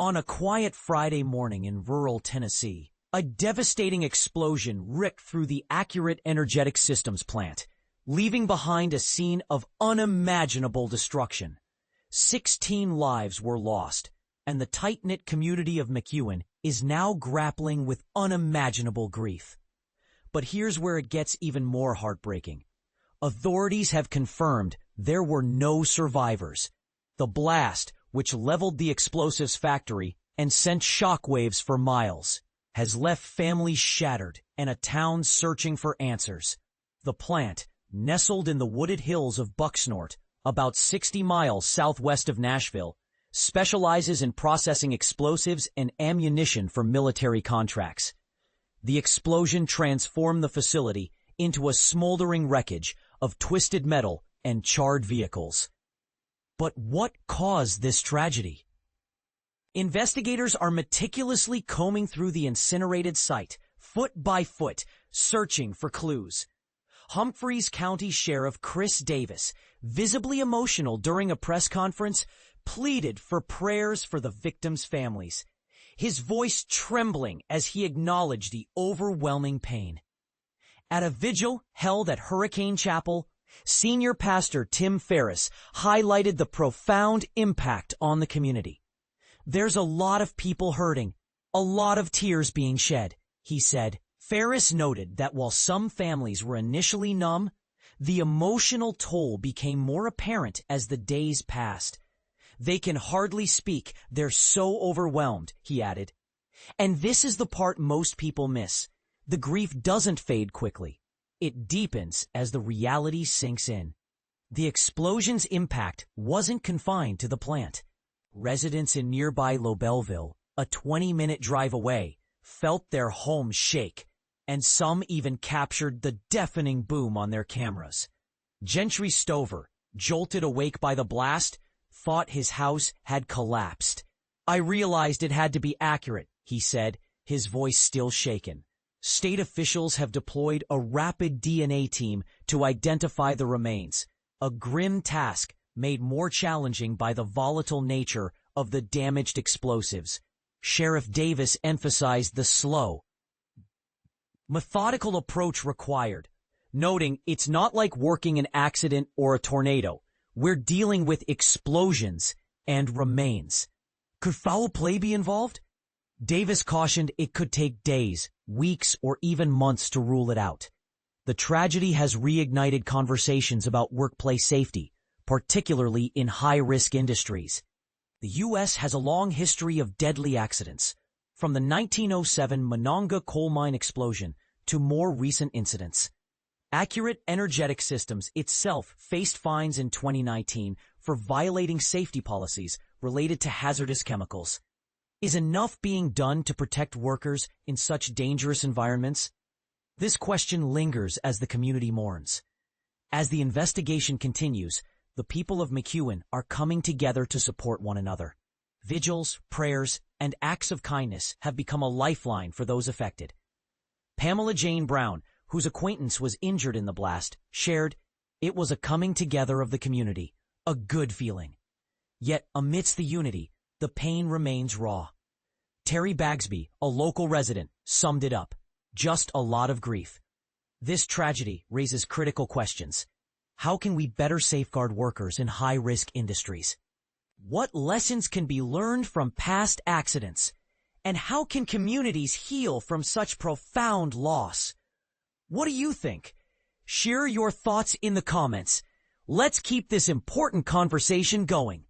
On a quiet Friday morning in rural Tennessee, a devastating explosion ripped through the Accurate Energetic Systems plant, leaving behind a scene of unimaginable destruction. 16 lives were lost, and the tight-knit community of McEwen is now grappling with unimaginable grief. But here's where it gets even more heartbreaking. Authorities have confirmed there were no survivors. The blast, which leveled the explosives factory and sent shockwaves for miles, has left families shattered and a town searching for answers. The plant, nestled in the wooded hills of Bucksnort, about 60 miles southwest of Nashville, specializes in processing explosives and ammunition for military contracts. The explosion transformed the facility into a smoldering wreckage of twisted metal and charred vehicles. But what caused this tragedy? Investigators are meticulously combing through the incinerated site, foot by foot, searching for clues. Humphreys County Sheriff Chris Davis, visibly emotional during a press conference, pleaded for prayers for the victims' families, his voice trembling as he acknowledged the overwhelming pain. At a vigil held at Hurricane Chapel, Senior Pastor Tim Ferriss highlighted the profound impact on the community. "There's a lot of people hurting, a lot of tears being shed," he said. Ferriss noted that while some families were initially numb, the emotional toll became more apparent as the days passed. "They can hardly speak, they're so overwhelmed," he added. And this is the part most people miss. The grief doesn't fade quickly. It deepens as the reality sinks in. The explosion's impact wasn't confined to the plant. Residents in nearby Lobelville, a 20-minute drive away, felt their homes shake, and some even captured the deafening boom on their cameras. Gentry Stover, jolted awake by the blast, thought his house had collapsed. "I realized it had to be accurate," he said, his voice still shaken. State officials have deployed a rapid DNA team to identify the remains, a grim task made more challenging by the volatile nature of the damaged explosives. Sheriff Davis emphasized the slow, methodical approach required, noting it's not like working an accident or a tornado. We're dealing with explosions and remains. Could foul play be involved? Davis cautioned it could take days, weeks, or even months to rule it out. The tragedy has reignited conversations about workplace safety, particularly in high-risk industries. The U.S. has a long history of deadly accidents, from the 1907 Monongah coal mine explosion to more recent incidents. Accurate Energetic Systems itself faced fines in 2019 for violating safety policies related to hazardous chemicals. Is enough being done to protect workers in such dangerous environments? This question lingers as the community mourns. As the investigation continues, the people of McEwen are coming together to support one another. Vigils, prayers, and acts of kindness have become a lifeline for those affected. Pamela Jane Brown, whose acquaintance was injured in the blast, shared, "It was a coming together of the community, a good feeling." Yet amidst the unity, the pain remains raw. Terry Bagsby, a local resident, summed it up. Just a lot of grief. This tragedy raises critical questions. How can we better safeguard workers in high-risk industries? What lessons can be learned from past accidents? And how can communities heal from such profound loss? What do you think? Share your thoughts in the comments. Let's keep this important conversation going.